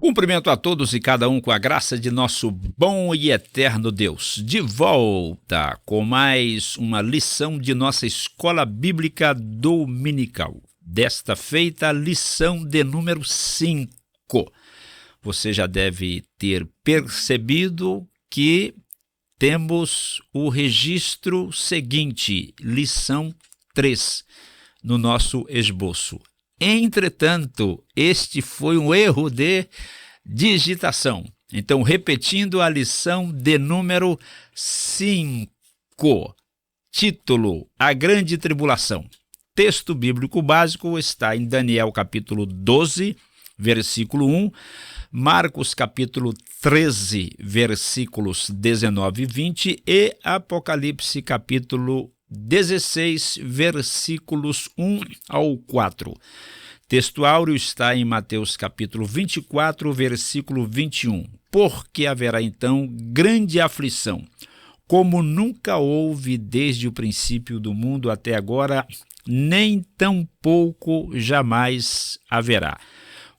Cumprimento a todos e cada um com a graça de nosso bom e eterno Deus. De volta com mais uma lição de nossa Escola Bíblica Dominical. Desta feita, lição de número 5. Você já deve ter percebido que temos o registro seguinte, lição 3, no nosso esboço. Entretanto, este foi um erro de digitação. Então, repetindo a lição de número 5. Título: A Grande Tribulação. Texto bíblico básico está em Daniel capítulo 12, versículo 1, Marcos capítulo 13, versículos 19 e 20 e Apocalipse capítulo 16, versículos 1 ao 4. Texto áureo está em Mateus capítulo 24, versículo 21. Porque haverá então grande aflição, como nunca houve desde o princípio do mundo até agora, nem tampouco jamais haverá.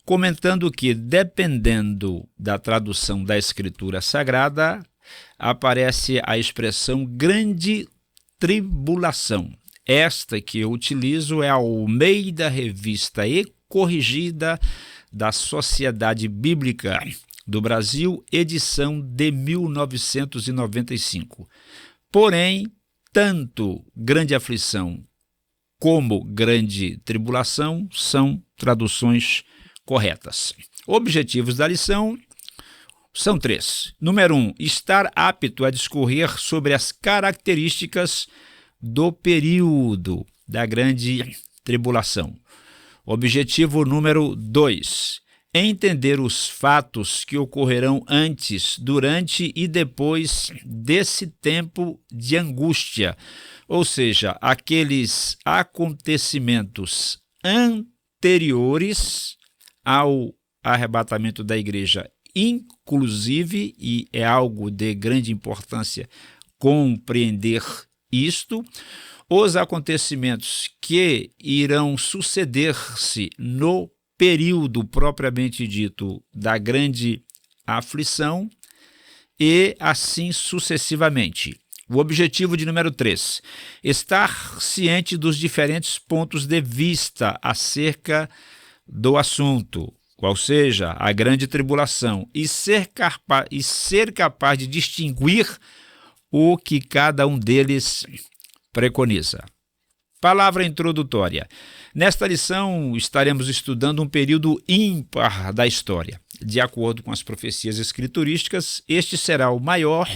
Comentando que, dependendo da tradução da Escritura Sagrada, aparece a expressão grande tribulação. Esta que eu utilizo é a Almeida Revista e Corrigida da Sociedade Bíblica do Brasil, edição de 1995. Porém, tanto grande aflição como grande tribulação são traduções corretas. Objetivos da lição são 3. Número 1, estar apto a discorrer sobre as características do período da grande tribulação. Objetivo número 2, entender os fatos que ocorrerão antes, durante e depois desse tempo de angústia, ou seja, aqueles acontecimentos anteriores ao arrebatamento da igreja, inclusive, e é algo de grande importância compreender isto, os acontecimentos que irão suceder-se no período propriamente dito da grande aflição e assim sucessivamente. O objetivo de número 3, estar ciente dos diferentes pontos de vista acerca do assunto, qual seja a grande tribulação, e ser capaz de distinguir o que cada um deles preconiza. Palavra introdutória. Nesta lição, estaremos estudando um período ímpar da história. De acordo com as profecias escriturísticas, este será o maior,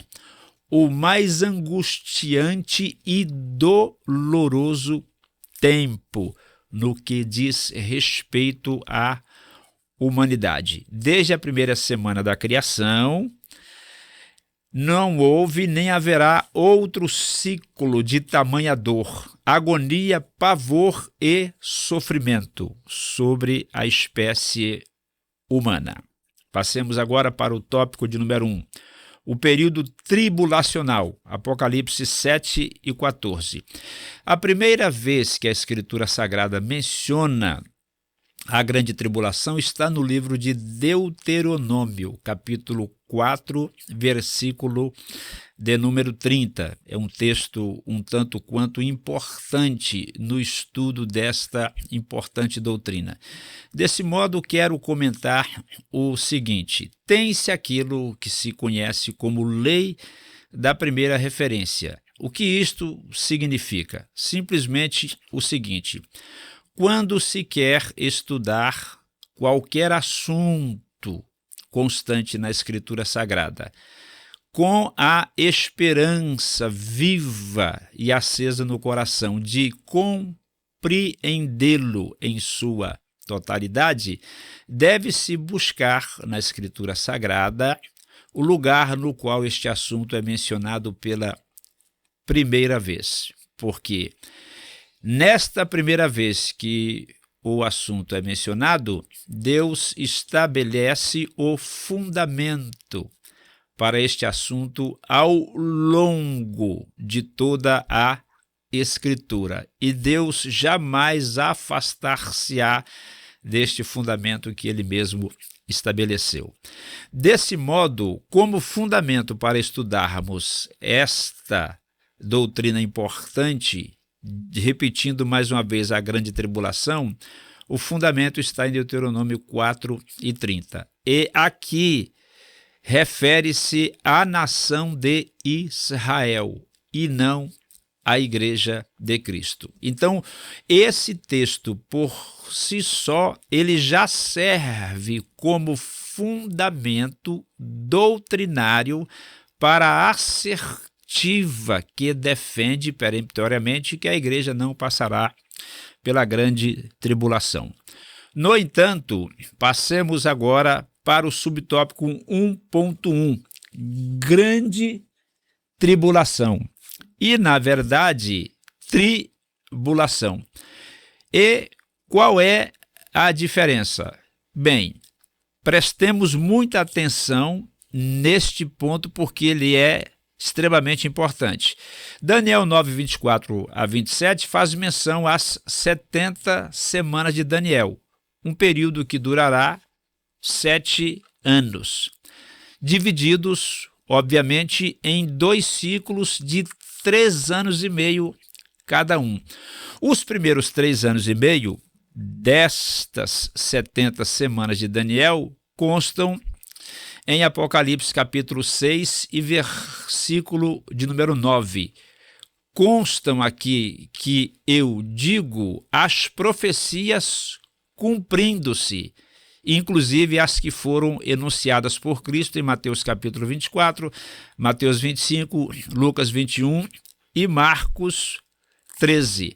o mais angustiante e doloroso tempo no que diz respeito à humanidade. Desde a primeira semana da criação, não houve nem haverá outro ciclo de tamanha dor, agonia, pavor e sofrimento sobre a espécie humana. Passemos agora para o tópico de número 1. O período tribulacional, Apocalipse 7 e 14. A primeira vez que a Escritura Sagrada menciona a grande tribulação está no livro de Deuteronômio, capítulo 4, versículo de número 30. É um texto um tanto quanto importante no estudo desta importante doutrina. Desse modo, quero comentar o seguinte: tem-se aquilo que se conhece como lei da primeira referência. O que isto significa? Simplesmente o seguinte: quando se quer estudar qualquer assunto constante na Escritura Sagrada, com a esperança viva e acesa no coração de compreendê-lo em sua totalidade, deve-se buscar na Escritura Sagrada o lugar no qual este assunto é mencionado pela primeira vez, porque nesta primeira vez que o assunto é mencionado, Deus estabelece o fundamento para este assunto ao longo de toda a Escritura. E Deus jamais afastar-se-á deste fundamento que ele mesmo estabeleceu. Desse modo, como fundamento para estudarmos esta doutrina importante, repetindo mais uma vez a grande tribulação, o fundamento está em Deuteronômio 4:30. E aqui refere-se à nação de Israel e não à Igreja de Cristo. Então, esse texto, por si só, ele já serve como fundamento doutrinário para a assertiva que defende peremptoriamente que a Igreja não passará pela grande tribulação. No entanto, passemos agora para o subtópico 1.1, grande tribulação. E, na verdade, tribulação. E qual é a diferença? Bem, prestemos muita atenção neste ponto porque ele é extremamente importante. Daniel 9:24-27 faz menção às 70 semanas de Daniel, um período que durará 7 anos, divididos, obviamente, em 2 ciclos de 3 anos e meio cada um. Os primeiros 3 anos e meio destas 70 semanas de Daniel constam em Apocalipse capítulo 6 e versículo de número 9. Constam aqui que eu digo as profecias cumprindo-se, inclusive as que foram enunciadas por Cristo em Mateus capítulo 24, Mateus 25, Lucas 21 e Marcos 13.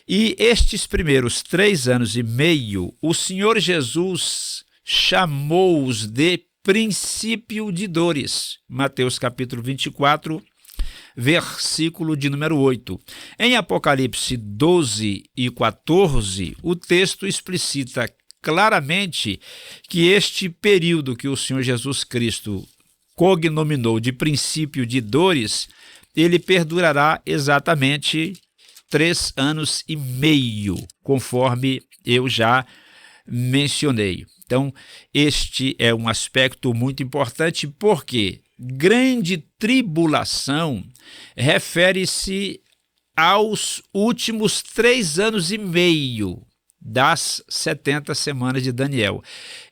E estes primeiros 3 anos e meio, o Senhor Jesus chamou-os de princípio de dores. Mateus capítulo 24, versículo de número 8. Em Apocalipse 12 e 14, o texto explicita claramente que este período que o Senhor Jesus Cristo cognominou de princípio de dores, ele perdurará exatamente 3 anos e meio, conforme eu já mencionei. Então, este é um aspecto muito importante porque grande tribulação refere-se aos últimos 3 anos e meio das 70 semanas de Daniel.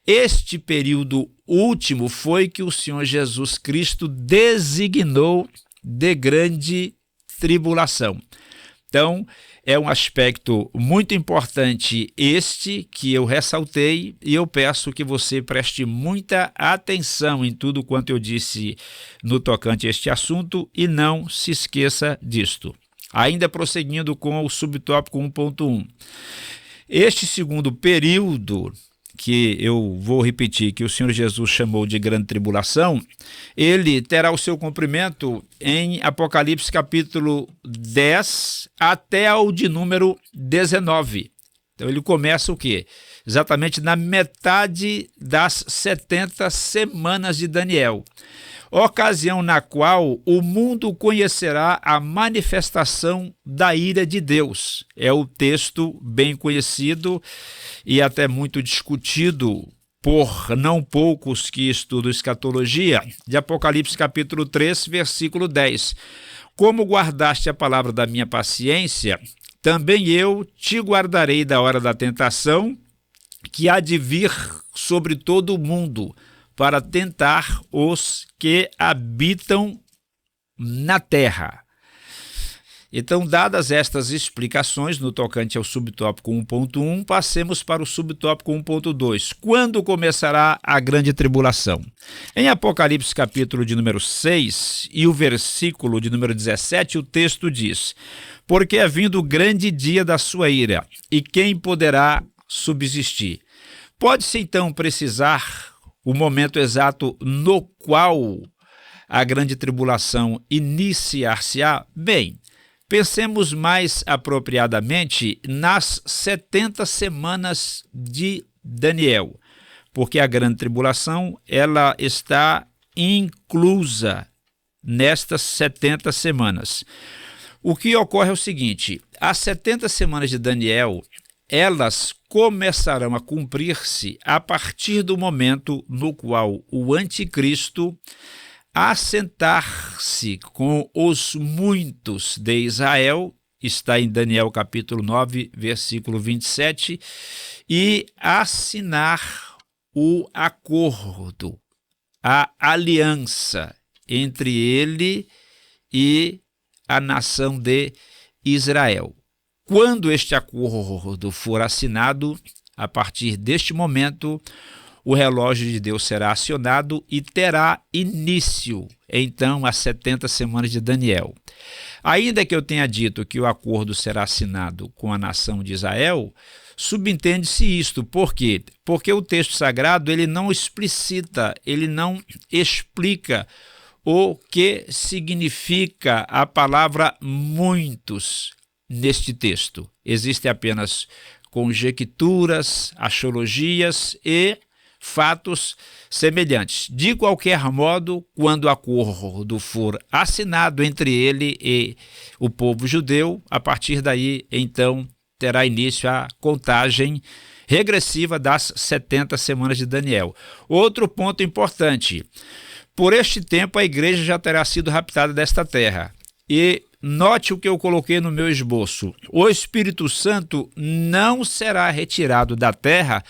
Este período último foi que o Senhor Jesus Cristo designou de grande tribulação. Então, é um aspecto muito importante este que eu ressaltei e eu peço que você preste muita atenção em tudo quanto eu disse no tocante a este assunto e não se esqueça disto. Ainda prosseguindo com o subtópico 1.1. Este segundo período, que eu vou repetir, que o Senhor Jesus chamou de grande tribulação, ele terá o seu cumprimento em Apocalipse capítulo 10 até ao de número 19. Então ele começa o quê? Exatamente na metade das 70 semanas de Daniel, ocasião na qual o mundo conhecerá a manifestação da ira de Deus. É o texto bem conhecido e até muito discutido por não poucos que estudam escatologia, de Apocalipse capítulo 3, versículo 10. Como guardaste a palavra da minha paciência, também eu te guardarei da hora da tentação, que há de vir sobre todo o mundo, para tentar os que habitam na terra. Então, dadas estas explicações no tocante ao subtópico 1.1, passemos para o subtópico 1.2. Quando começará a grande tribulação? Em Apocalipse capítulo de número 6 e o versículo de número 17, o texto diz: porque é vindo o grande dia da sua ira, e quem poderá subsistir? Pode-se então precisar o momento exato no qual a grande tribulação iniciar-se-á? Bem, pensemos mais apropriadamente nas 70 semanas de Daniel, porque a grande tribulação ela está inclusa nestas 70 semanas. O que ocorre é o seguinte: as 70 semanas de Daniel, elas começarão a cumprir-se a partir do momento no qual o anticristo assentar-se com os muitos de Israel, está em Daniel capítulo 9, versículo 27, e assinar o acordo, a aliança entre ele e a nação de Israel. Quando este acordo for assinado, a partir deste momento, o relógio de Deus será acionado e terá início, então, as 70 semanas de Daniel. Ainda que eu tenha dito que o acordo será assinado com a nação de Israel, subentende-se isto. Por quê? Porque o texto sagrado ele não explicita, ele não explica o que significa a palavra muitos neste texto. Existem apenas conjecturas, axiologias e fatos semelhantes. De qualquer modo, quando o acordo for assinado entre ele e o povo judeu, a partir daí, então, terá início a contagem regressiva das 70 semanas de Daniel. Outro ponto importante: por este tempo a igreja já terá sido raptada desta terra. E note o que eu coloquei no meu esboço: o Espírito Santo não será retirado da terra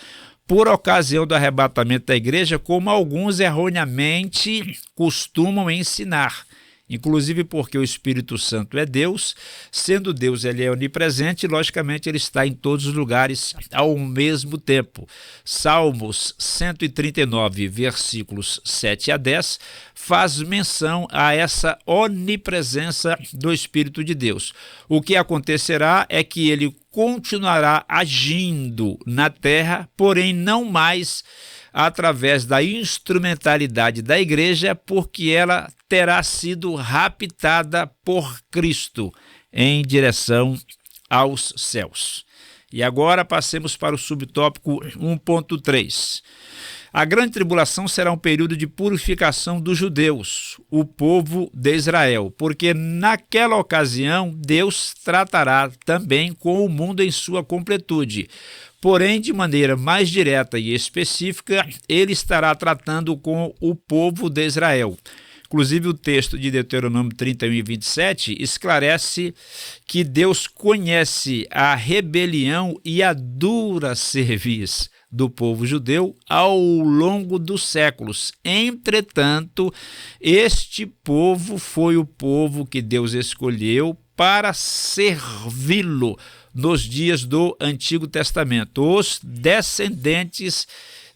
por ocasião do arrebatamento da igreja, como alguns erroneamente costumam ensinar. Inclusive porque o Espírito Santo é Deus, sendo Deus ele é onipresente, e logicamente ele está em todos os lugares ao mesmo tempo. Salmos 139, versículos 7 a 10, faz menção a essa onipresença do Espírito de Deus. O que acontecerá é que ele continuará agindo na terra, porém não mais através da instrumentalidade da igreja, porque ela terá sido raptada por Cristo em direção aos céus. E agora passemos para o subtópico 1.3. A grande tribulação será um período de purificação dos judeus, o povo de Israel, porque naquela ocasião Deus tratará também com o mundo em sua completude. Porém, de maneira mais direta e específica, ele estará tratando com o povo de Israel. Inclusive, o texto de Deuteronômio 31 e 27 esclarece que Deus conhece a rebelião e a dura cerviz do povo judeu ao longo dos séculos. Entretanto, este povo foi o povo que Deus escolheu para servi-lo nos dias do Antigo Testamento, os descendentes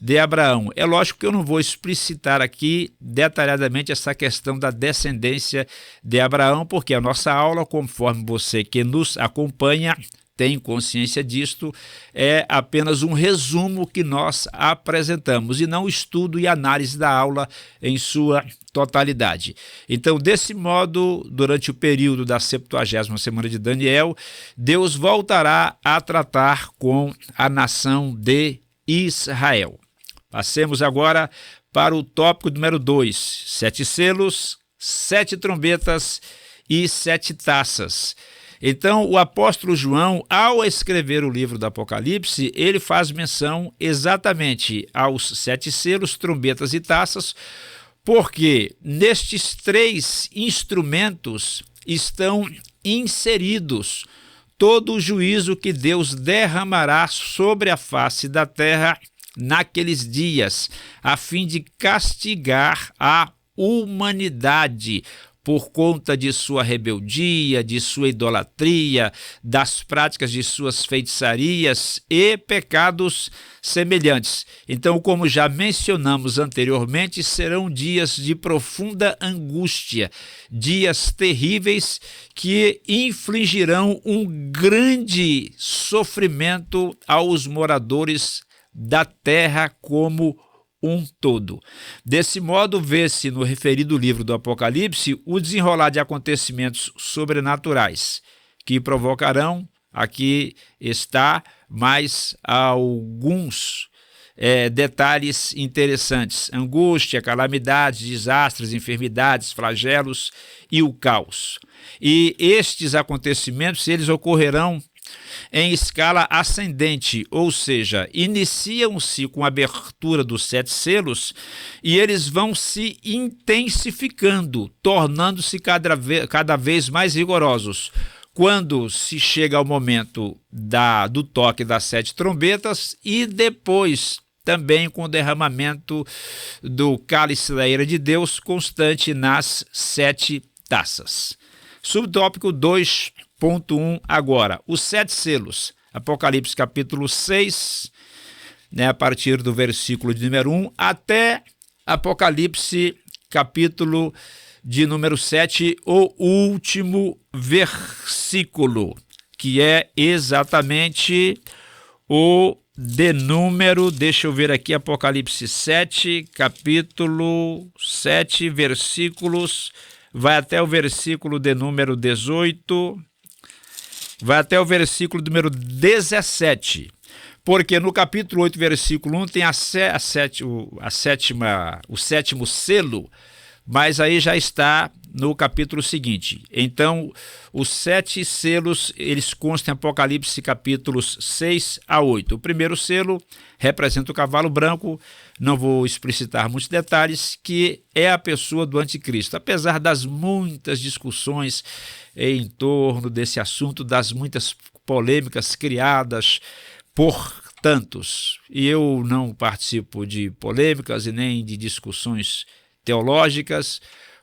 de Abraão. É lógico que eu não vou explicitar aqui detalhadamente essa questão da descendência de Abraão, porque a nossa aula, conforme você que nos acompanha tem consciência disto, é apenas um resumo que nós apresentamos e não estudo e análise da aula em sua totalidade. Então, desse modo, durante o período da 70ª semana de Daniel, Deus voltará a tratar com a nação de Israel. Passemos agora para o tópico número 2, 7 selos, 7 trombetas e 7 taças. Então, o apóstolo João, ao escrever o livro do Apocalipse, ele faz menção exatamente aos 7 selos, trombetas e taças, porque nestes 3 instrumentos estão inseridos todo o juízo que Deus derramará sobre a face da terra naqueles dias, a fim de castigar a humanidade por conta de sua rebeldia, de sua idolatria, das práticas de suas feitiçarias e pecados semelhantes. Então, como já mencionamos anteriormente, serão dias de profunda angústia, dias terríveis que infligirão um grande sofrimento aos moradores da terra como um todo. Desse modo, vê-se no referido livro do Apocalipse o desenrolar de acontecimentos sobrenaturais que provocarão, aqui está, mais alguns detalhes interessantes: angústia, calamidades, desastres, enfermidades, flagelos e o caos. E estes acontecimentos, eles ocorrerão em escala ascendente, ou seja, iniciam-se com a abertura dos 7 selos e eles vão se intensificando, tornando-se cada vez mais rigorosos. Quando se chega ao momento do toque das 7 trombetas e depois também com o derramamento do cálice da ira de Deus constante nas 7 taças. Subtópico 2.1 agora, os 7 selos. Apocalipse capítulo 6, a partir do versículo de número 1, até Apocalipse capítulo de número 7, o último versículo, que é exatamente o de número, deixa eu ver aqui, Apocalipse 7, capítulo 7, versículos, vai até o versículo de número 18, vai até o versículo número 17, porque no capítulo 8, versículo 1, tem o sétimo selo, mas aí já está no capítulo seguinte. Então, os 7 selos, eles constam em Apocalipse capítulos 6 a 8. O primeiro selo representa o cavalo branco, não vou explicitar muitos detalhes, que é a pessoa do anticristo. Apesar das muitas discussões em torno desse assunto, das muitas polêmicas criadas por tantos, e eu não participo de polêmicas e nem de discussões teológicas,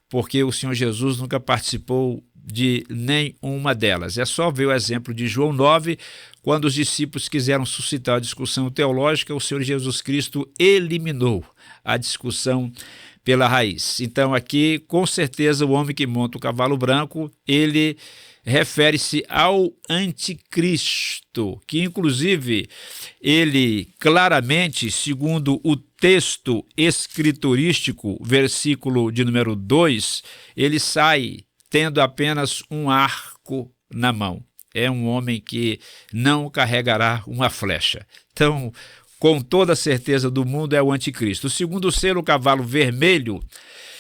porque o Senhor Jesus nunca participou de nenhuma delas. É só ver o exemplo de João 9, quando os discípulos quiseram suscitar a discussão teológica, o Senhor Jesus Cristo eliminou a discussão pela raiz. Então aqui, com certeza, o homem que monta o cavalo branco, ele refere-se ao anticristo, que inclusive ele claramente, segundo o texto escriturístico, versículo de número 2, ele sai tendo apenas um arco na mão. É um homem que não carregará uma flecha. Então, com toda a certeza do mundo, é o anticristo. O segundo selo, o cavalo vermelho,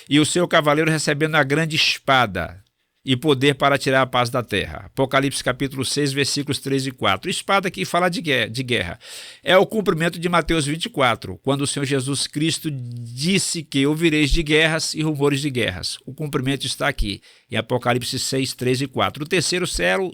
e o seu cavaleiro recebendo a grande espada e poder para tirar a paz da terra. Apocalipse capítulo 6, versículos 3 e 4. Espada que fala de guerra. É o cumprimento de Mateus 24, quando o Senhor Jesus Cristo disse que ouvireis de guerras e rumores de guerras. O cumprimento está aqui, em Apocalipse 6, 3 e 4. O terceiro selo,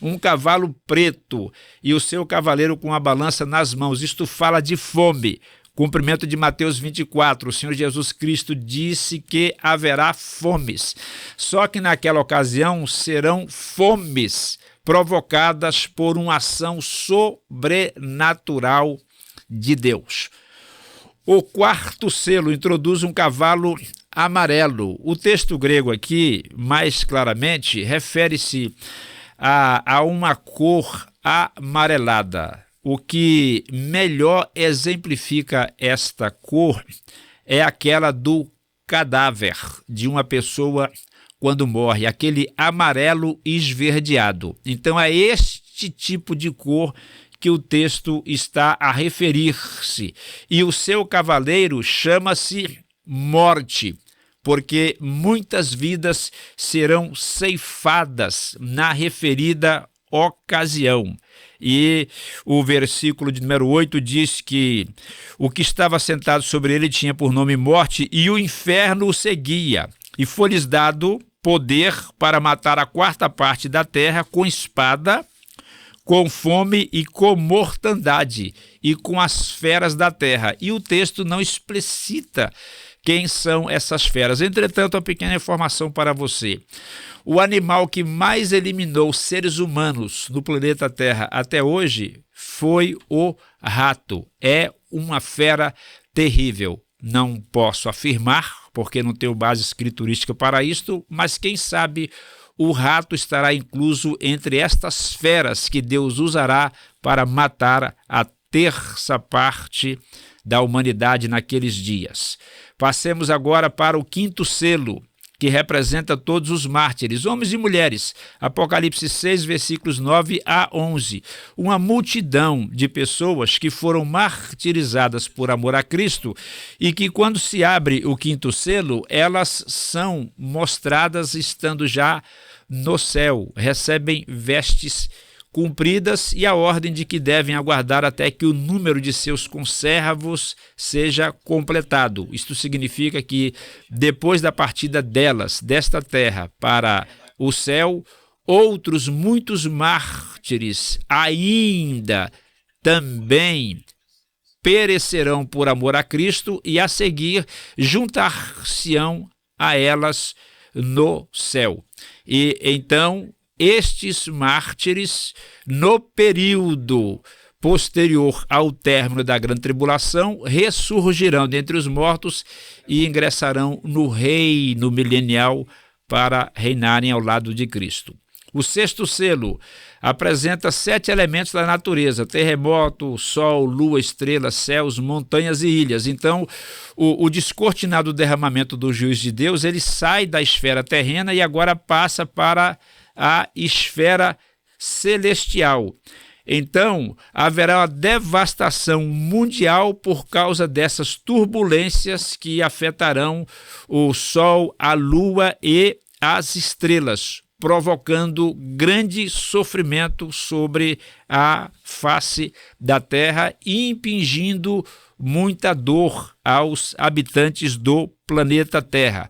um cavalo preto e o seu cavaleiro com a balança nas mãos. Isto fala de fome. Cumprimento de Mateus 24, o Senhor Jesus Cristo disse que haverá fomes, só que naquela ocasião serão fomes provocadas por uma ação sobrenatural de Deus. O quarto selo introduz um cavalo amarelo. O texto grego aqui, mais claramente, refere-se a uma cor amarelada. O que melhor exemplifica esta cor é aquela do cadáver de uma pessoa quando morre, aquele amarelo esverdeado. Então é este tipo de cor que o texto está a referir-se. E o seu cavaleiro chama-se Morte, porque muitas vidas serão ceifadas na referida ocasião. E o versículo de número 8 diz que o que estava sentado sobre ele tinha por nome Morte, e o inferno o seguia. E foi-lhes dado poder para matar a quarta parte da terra com espada, com fome e com mortandade, e com as feras da terra. E o texto não explicita quem são essas feras. Entretanto, uma pequena informação para você. O animal que mais eliminou seres humanos no planeta Terra até hoje foi o rato. É uma fera terrível. Não posso afirmar, porque não tenho base escriturística para isto, mas quem sabe o rato estará incluso entre estas feras que Deus usará para matar a terça parte da humanidade naqueles dias. Passemos agora para o quinto selo, que representa todos os mártires, homens e mulheres. Apocalipse 6, versículos 9 a 11. Uma multidão de pessoas que foram martirizadas por amor a Cristo e que, quando se abre o quinto selo, elas são mostradas estando já no céu, recebem vestes cumpridas e a ordem de que devem aguardar até que o número de seus conservos seja completado. Isto significa que, depois da partida delas, desta terra, para o céu, outros muitos mártires ainda também perecerão por amor a Cristo e a seguir juntar-se-ão a elas no céu. E então estes mártires, no período posterior ao término da grande tribulação, ressurgirão dentre os mortos e ingressarão no reino milenial para reinarem ao lado de Cristo. O sexto selo apresenta 7 elementos da natureza: terremoto, sol, lua, estrelas, céus, montanhas e ilhas. Então, o descortinado derramamento do juízo de Deus, ele sai da esfera terrena e agora passa para a esfera celestial. Então, haverá uma devastação mundial por causa dessas turbulências que afetarão o sol, a lua e as estrelas, provocando grande sofrimento sobre a face da terra e impingindo muita dor aos habitantes do planeta Terra.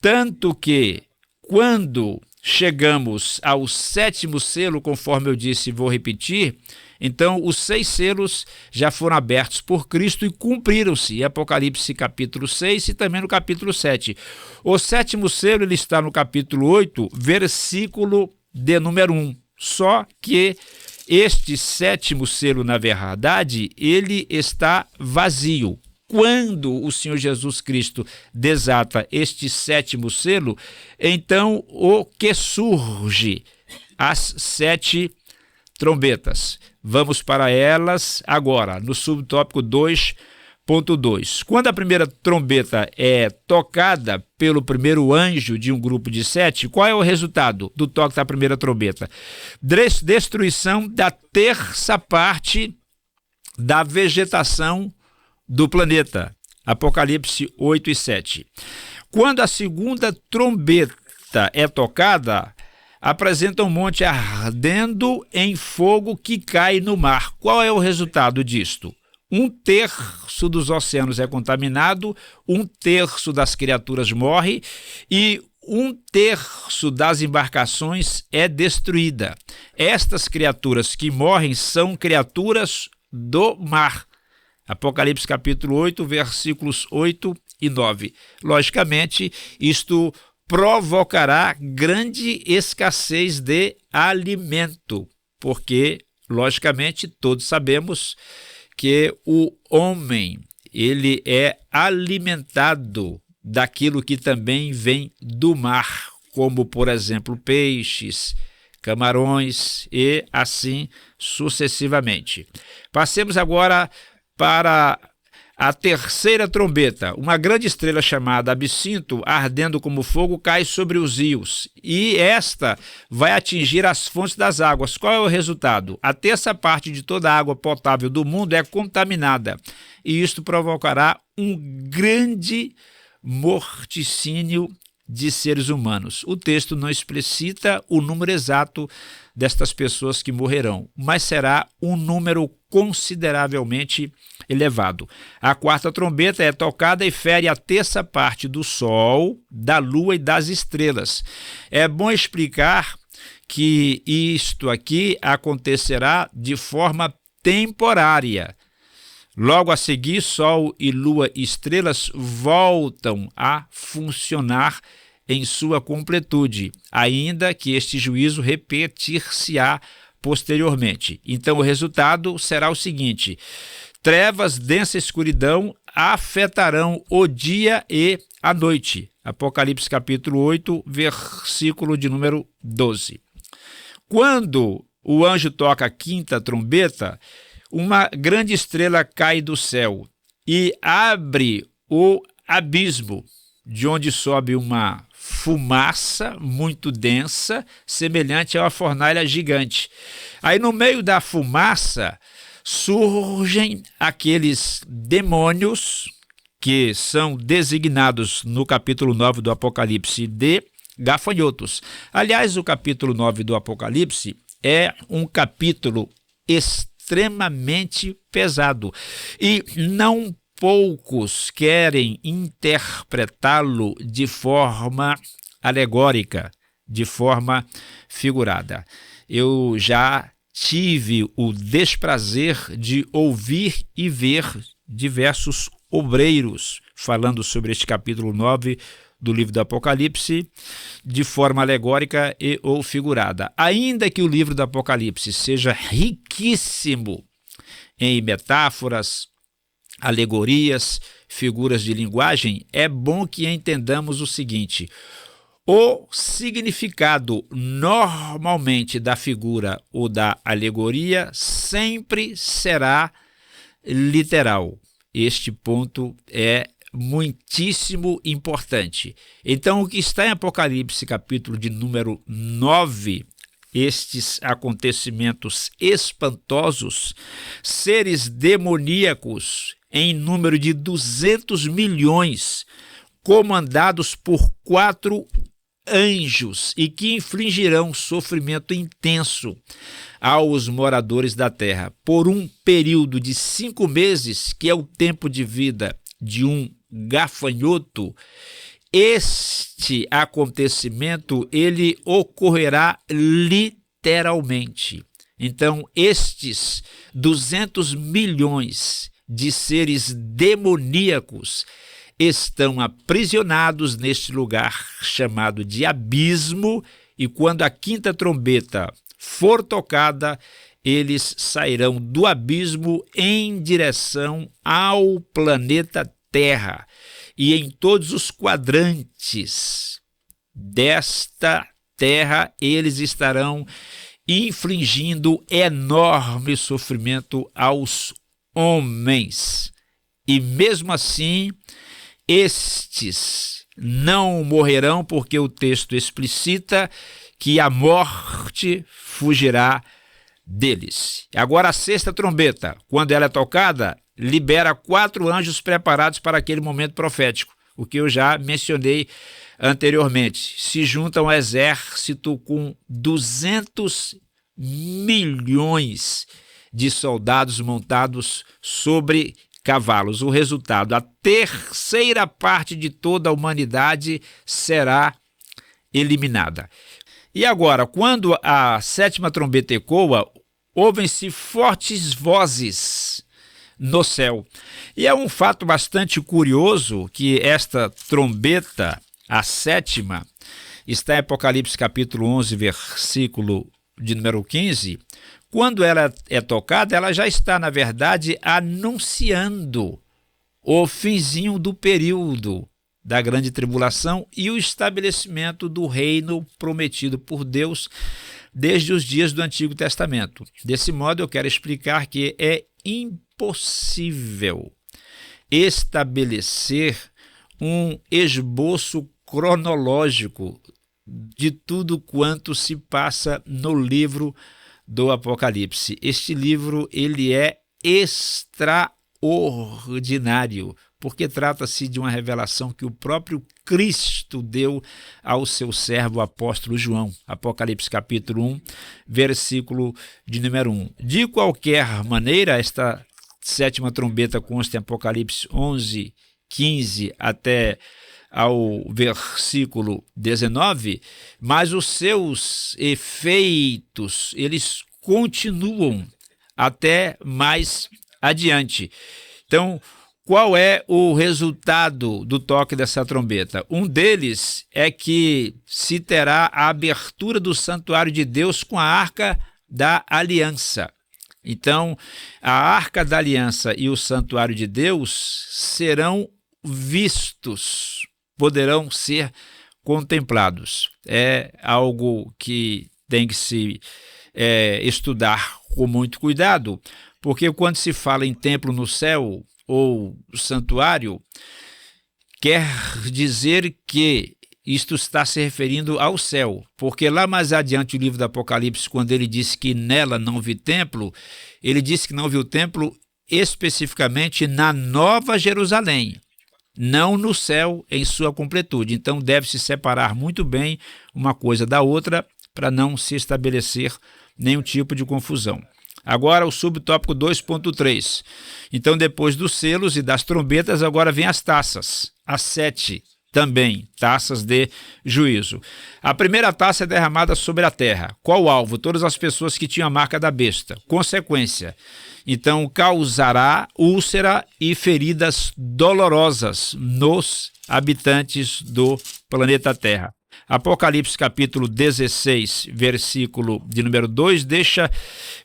Tanto que, quando chegamos ao 7º selo, conforme eu disse e vou repetir, então os 6 selos já foram abertos por Cristo e cumpriram-se, em Apocalipse capítulo 6 e também no capítulo 7. O 7º selo ele está no capítulo 8, versículo de número 1. Só que este 7º selo, na verdade, ele está vazio. Quando o Senhor Jesus Cristo desata este 7º selo, então o que surge? As 7 trombetas. Vamos para elas agora, no subtópico 2.2. Quando a primeira trombeta é tocada pelo primeiro anjo de um grupo de 7, qual é o resultado do toque da primeira trombeta? Destruição da terça parte da vegetação do planeta. Apocalipse 8 e 7. Quando a segunda trombeta é tocada, apresenta um monte ardendo em fogo que cai no mar. Qual é o resultado disto? 1/3 dos oceanos é contaminado, 1/3 das criaturas morre e 1/3 das embarcações é destruída. Estas criaturas que morrem são criaturas do mar. Apocalipse capítulo 8, versículos 8 e 9. Logicamente, isto provocará grande escassez de alimento, porque, logicamente, todos sabemos que o homem, ele é alimentado daquilo que também vem do mar, como, por exemplo, peixes, camarões e assim sucessivamente. Passemos agora para a terceira trombeta. Uma grande estrela chamada Absinto, ardendo como fogo, cai sobre os rios, e esta vai atingir as fontes das águas. Qual é o resultado? A terça parte de toda a água potável do mundo é contaminada, e isto provocará um grande morticínio de seres humanos. O texto não explicita o número exato destas pessoas que morrerão, mas será um número consideravelmente elevado. A quarta trombeta é tocada e fere a terça parte do sol, da lua e das estrelas. É bom explicar que isto aqui acontecerá de forma temporária. Logo a seguir, sol e lua e estrelas voltam a funcionar em sua completude, ainda que este juízo repetir-se-á posteriormente. Então o resultado será o seguinte: trevas, densa escuridão afetarão o dia e a noite. Apocalipse capítulo 8, versículo de número 12. Quando o anjo toca a quinta trombeta, uma grande estrela cai do céu e abre o abismo, de onde sobe uma fumaça muito densa, semelhante a uma fornalha gigante. Aí no meio da fumaça surgem aqueles demônios que são designados no capítulo 9 do Apocalipse de gafanhotos. Aliás, o capítulo 9 do Apocalipse é um capítulo extremamente pesado e não poucos querem interpretá-lo de forma alegórica, de forma figurada. Eu já tive o desprazer de ouvir e ver diversos obreiros falando sobre este capítulo 9 do livro do Apocalipse de forma alegórica e ou figurada. Ainda que o livro do Apocalipse seja riquíssimo em metáforas, alegorias, figuras de linguagem, é bom que entendamos o seguinte: o significado normalmente da figura ou da alegoria sempre será literal. Este ponto é muitíssimo importante. Então, o que está em Apocalipse, capítulo de número 9, estes acontecimentos espantosos, seres demoníacos em número de 200 milhões, comandados por 4 anjos e que infligirão sofrimento intenso aos moradores da terra por um período de 5 meses, que é o tempo de vida de um gafanhoto. Este acontecimento ele ocorrerá literalmente. Então, estes 200 milhões de seres demoníacos estão aprisionados neste lugar chamado de abismo, e quando a 5ª trombeta for tocada, eles sairão do abismo em direção ao planeta Terra. E em todos os quadrantes desta Terra, eles estarão infligindo enorme sofrimento aos homens. E mesmo assim, estes não morrerão, porque o texto explicita que a morte fugirá deles. Agora, a 6ª trombeta, quando ela é tocada, libera 4 anjos preparados para aquele momento profético, o que eu já mencionei anteriormente. Se juntam ao exército com 200 milhões de soldados montados sobre cavalos. O resultado: a 3ª parte de toda a humanidade será eliminada. E agora, quando a 7ª trombeta ecoa, ouvem-se fortes vozes no céu. E é um fato bastante curioso que esta trombeta, a 7ª, está em Apocalipse capítulo 11, versículo de número 15. Quando ela é tocada, ela já está, na verdade, anunciando o finzinho do período da grande tribulação e o estabelecimento do reino prometido por Deus desde os dias do Antigo Testamento. Desse modo, eu quero explicar que é impossível estabelecer um esboço cronológico de tudo quanto se passa no livro do Apocalipse. Este livro ele é extraordinário, porque trata-se de uma revelação que o próprio Cristo deu ao seu servo apóstolo João. Apocalipse capítulo 1, versículo de número 1. De qualquer maneira, esta 7ª trombeta consta em Apocalipse 11, 15 até ao versículo 19, mas os seus efeitos, eles continuam até mais adiante. Então, qual é o resultado do toque dessa trombeta? Um deles é que se terá a abertura do santuário de Deus com a Arca da Aliança. Então, a Arca da Aliança e o santuário de Deus serão vistos, poderão ser contemplados. É algo que tem que se estudar com muito cuidado, porque quando se fala em templo no céu ou santuário, quer dizer que isto está se referindo ao céu, porque lá mais adiante o livro do Apocalipse, quando ele disse que nela não vi templo, ele disse que não viu templo especificamente na Nova Jerusalém, não no céu em sua completude. Então deve-se separar muito bem uma coisa da outra para não se estabelecer nenhum tipo de confusão. Agora o subtópico 2.3. Então, depois dos selos e das trombetas, agora vem as taças, as 7 também, taças de juízo. A primeira taça é derramada sobre a terra. Qual o alvo? Todas as pessoas que tinham a marca da besta. Consequência. Então, causará úlcera e feridas dolorosas nos habitantes do planeta Terra. Apocalipse capítulo 16, versículo de número 2, deixa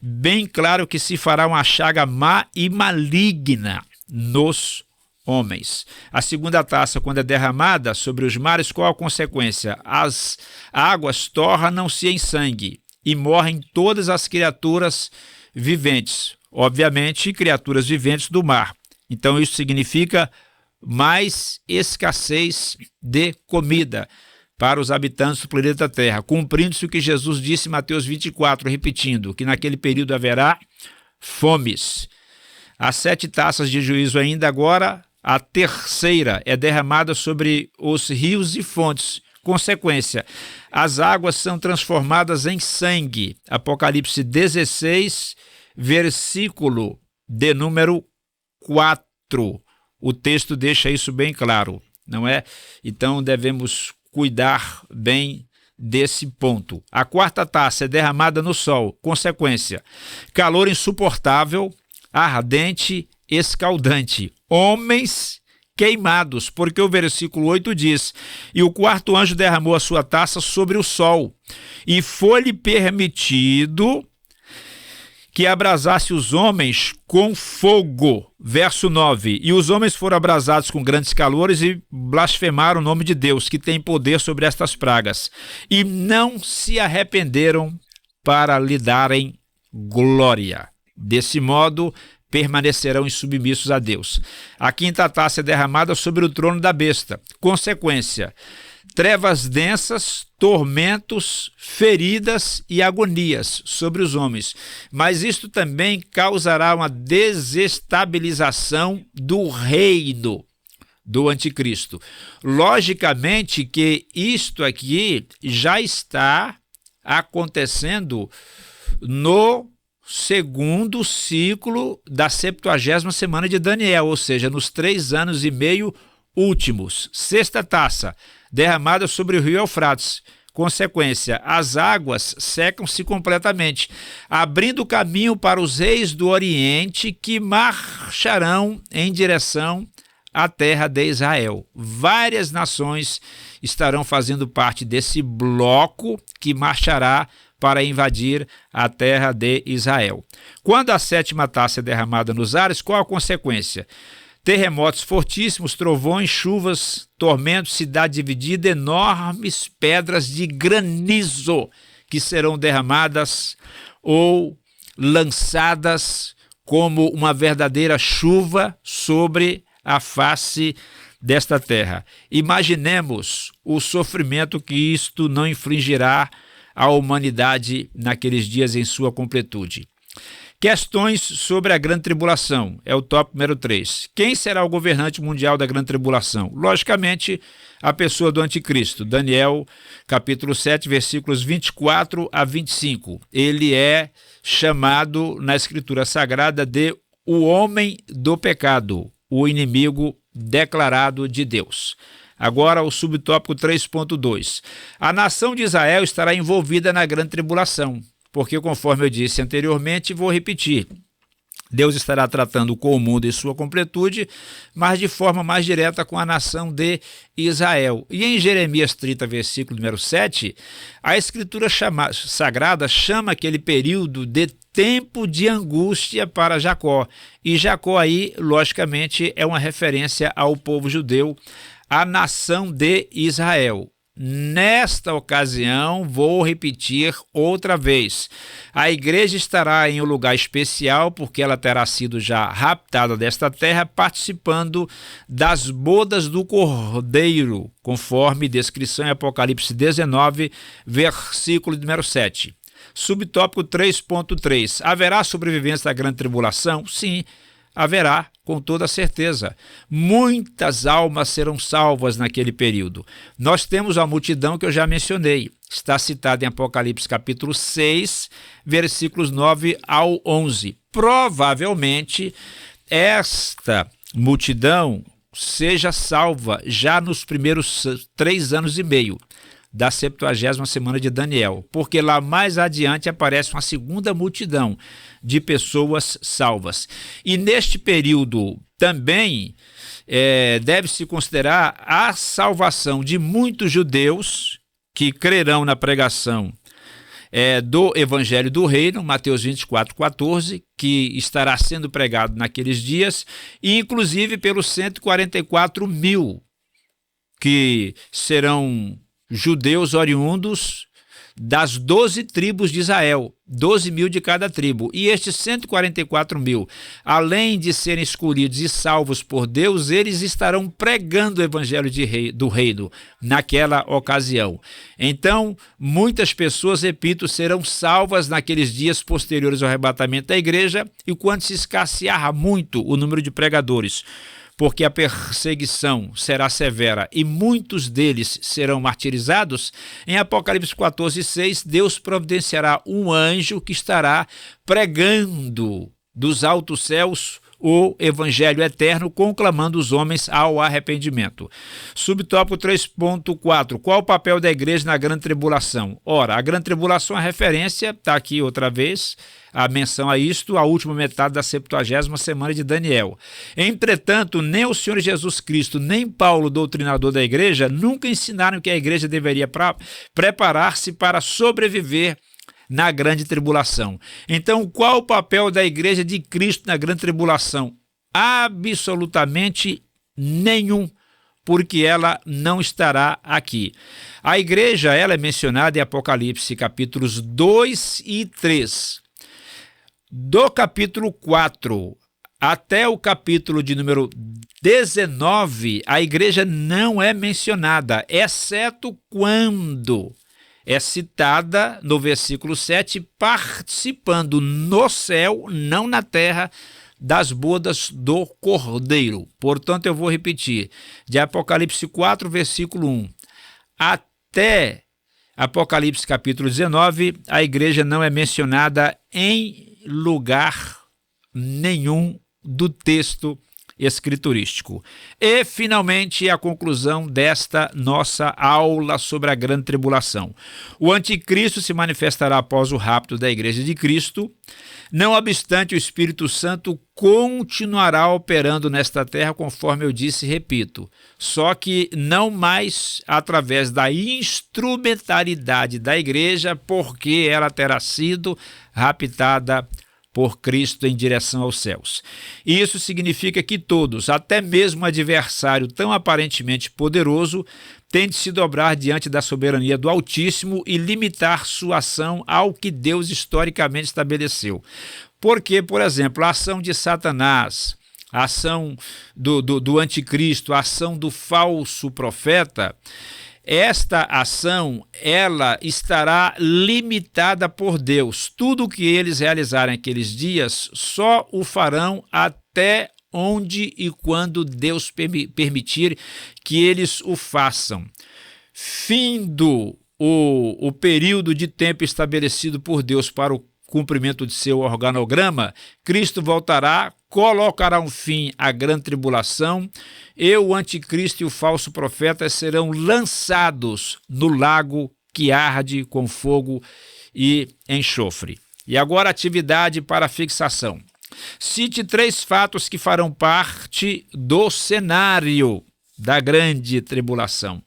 bem claro que se fará uma chaga má e maligna nos homens. A segunda taça, quando é derramada sobre os mares, qual a consequência? As águas tornam-se em sangue e morrem todas as criaturas viventes. Obviamente, criaturas viventes do mar. Então, isso significa mais escassez de comida para os habitantes do planeta Terra, cumprindo-se o que Jesus disse em Mateus 24, repetindo, que naquele período haverá fomes. As 7 taças de juízo ainda agora, a terceira é derramada sobre os rios e fontes. Consequência, as águas são transformadas em sangue. Apocalipse 16, versículo de número 4. O texto deixa isso bem claro, não é? Então devemos cuidar bem desse ponto. A quarta taça é derramada no sol. Consequência, calor insuportável, ardente, escaldante. Homens queimados, porque o versículo 8 diz: e o quarto anjo derramou a sua taça sobre o sol, e foi-lhe permitido que abrasasse os homens com fogo. Verso 9. E os homens foram abrasados com grandes calores e blasfemaram o nome de Deus, que tem poder sobre estas pragas. E não se arrependeram para lhe darem glória. Desse modo, permanecerão insubmissos a Deus. A quinta taça é derramada sobre o trono da besta. Consequência, trevas densas, tormentos, feridas e agonias sobre os homens. Mas isto também causará uma desestabilização do reino do anticristo. Logicamente que isto aqui já está acontecendo no segundo ciclo da 70ª semana de Daniel, ou seja, nos 3 anos e meio últimos. Sexta taça, derramada sobre o rio Eufrates. Consequência, as águas secam-se completamente, abrindo caminho para os reis do Oriente que marcharão em direção à terra de Israel. Várias nações estarão fazendo parte desse bloco que marchará para invadir a terra de Israel. Quando a 7ª taça é derramada nos ares, qual a consequência? Terremotos fortíssimos, trovões, chuvas, tormentos, cidade dividida, enormes pedras de granizo que serão derramadas ou lançadas como uma verdadeira chuva sobre a face desta terra. Imaginemos o sofrimento que isto não infligirá à humanidade naqueles dias em sua completude. Questões sobre a grande tribulação, é o tópico número 3. Quem será o governante mundial da grande tribulação? Logicamente, a pessoa do anticristo. Daniel, capítulo 7, versículos 24 a 25. Ele é chamado na Escritura Sagrada de o homem do pecado, o inimigo declarado de Deus. Agora o subtópico 3.2. A nação de Israel estará envolvida na grande tribulação. Porque, conforme eu disse anteriormente, vou repetir, Deus estará tratando com o mundo em sua completude, mas de forma mais direta com a nação de Israel. E em Jeremias 30, versículo número 7, a Escritura Sagrada chama aquele período de tempo de angústia para Jacó. E Jacó aí, logicamente, é uma referência ao povo judeu, à nação de Israel. Nesta ocasião, vou repetir outra vez. A igreja estará em um lugar especial, porque ela terá sido já raptada desta terra, participando das bodas do Cordeiro, conforme descrição em Apocalipse 19, versículo número 7. Subtópico 3.3. Haverá sobrevivência da grande tribulação? Sim, haverá, com toda certeza. Muitas almas serão salvas naquele período. Nós temos a multidão que eu já mencionei. está citado em Apocalipse capítulo 6, versículos 9 ao 11. Provavelmente, esta multidão seja salva já nos primeiros 3 anos e meio da 70ª semana de Daniel, porque lá mais adiante aparece uma segunda multidão de pessoas salvas. E neste período também deve-se considerar a salvação de muitos judeus que crerão na pregação do Evangelho do Reino, Mateus 24:14, que estará sendo pregado naqueles dias, e inclusive pelos 144 mil que serão judeus oriundos das 12 tribos de Israel, 12 mil de cada tribo. E estes 144 mil, além de serem escolhidos e salvos por Deus, eles estarão pregando o evangelho do reino naquela ocasião. Então, muitas pessoas, repito, serão salvas naqueles dias posteriores ao arrebatamento da igreja, e quando se escassear muito o número de pregadores, porque a perseguição será severa e muitos deles serão martirizados, em Apocalipse 14:6, Deus providenciará um anjo que estará pregando dos altos céus o evangelho eterno, conclamando os homens ao arrependimento. Subtópico 3.4. Qual o papel da igreja na grande tribulação? Ora, a grande tribulação é referência, está aqui outra vez a menção a isto, a última metade da 70ª semana de Daniel. Entretanto, nem o Senhor Jesus Cristo, nem Paulo, doutrinador da igreja, nunca ensinaram que a igreja deveria preparar-se para sobreviver na grande tribulação. Então, qual o papel da igreja de Cristo na grande tribulação? Absolutamente nenhum, porque ela não estará aqui. A igreja, ela é mencionada em Apocalipse capítulos 2 e 3. Do capítulo 4 até o capítulo de número 19, a igreja não é mencionada, exceto quando é citada no versículo 7, participando no céu, não na terra, das bodas do Cordeiro. Portanto, eu vou repetir, de Apocalipse 4, versículo 1, até Apocalipse capítulo 19, a igreja não é mencionada em lugar nenhum do texto escriturístico. E, finalmente, a conclusão desta nossa aula sobre a grande tribulação. O anticristo se manifestará após o rapto da igreja de Cristo. Não obstante, o Espírito Santo continuará operando nesta terra, conforme eu disse e repito, só que não mais através da instrumentalidade da igreja, porque ela terá sido raptada por Cristo em direção aos céus. Isso significa que todos, até mesmo o adversário tão aparentemente poderoso, tem de se dobrar diante da soberania do Altíssimo e limitar sua ação ao que Deus historicamente estabeleceu. Porque, por exemplo, a ação de Satanás, a ação do anticristo, a ação do falso profeta, esta ação, ela estará limitada por Deus. Tudo o que eles realizarem naqueles dias, só o farão até onde e quando Deus permitir que eles o façam. Findo o período de tempo estabelecido por Deus para o cumprimento de seu organograma, Cristo voltará, colocará um fim à grande tribulação, e o anticristo e o falso profeta serão lançados no lago que arde com fogo e enxofre. E agora atividade para fixação. Cite 3 fatos que farão parte do cenário da grande tribulação.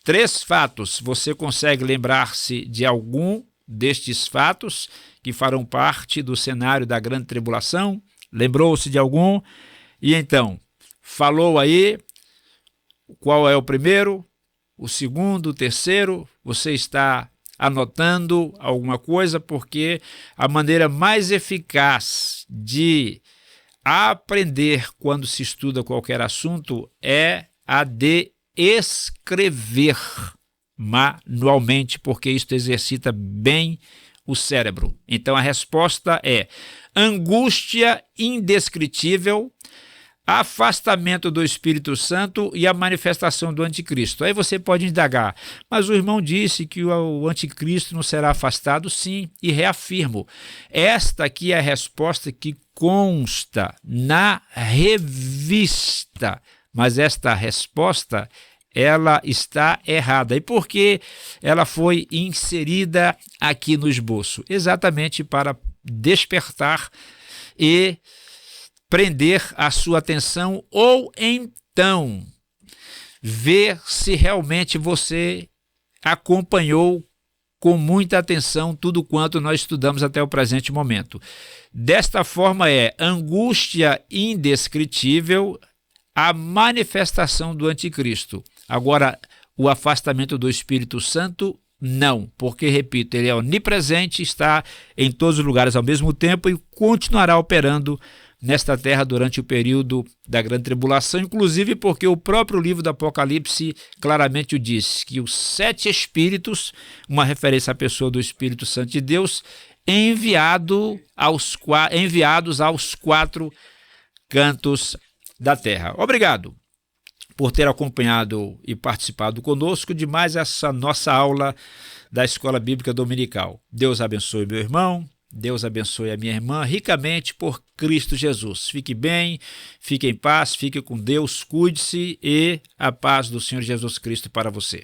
3 fatos. Você consegue lembrar-se de algum destes fatos que farão parte do cenário da grande tribulação? Lembrou-se de algum? E então, falou aí qual é o primeiro, o segundo, o terceiro? Você está anotando alguma coisa? Porque a maneira mais eficaz de aprender quando se estuda qualquer assunto é a de escrever manualmente, porque isto exercita bem o cérebro. Então a resposta é: angústia indescritível, afastamento do Espírito Santo e a manifestação do anticristo. Aí você pode indagar, mas o irmão disse que o anticristo não será afastado? Sim, e reafirmo. Esta aqui é a resposta que consta na revista, mas esta resposta ela está errada. E por que ela foi inserida aqui no esboço? Exatamente para despertar e prender a sua atenção, ou então ver se realmente você acompanhou com muita atenção tudo quanto nós estudamos até o presente momento. Desta forma é angústia indescritível, a manifestação do anticristo. Agora, o afastamento do Espírito Santo, não, porque, repito, ele é onipresente, está em todos os lugares ao mesmo tempo e continuará operando nesta terra durante o período da grande tribulação, inclusive porque o próprio livro do Apocalipse claramente o diz, que os 7 espíritos, uma referência à pessoa do Espírito Santo de Deus, enviados aos 4 cantos da terra. Obrigado por ter acompanhado e participado conosco de mais essa nossa aula da Escola Bíblica Dominical. Deus abençoe meu irmão, Deus abençoe a minha irmã ricamente por Cristo Jesus. Fique bem, fique em paz, fique com Deus, cuide-se e a paz do Senhor Jesus Cristo para você.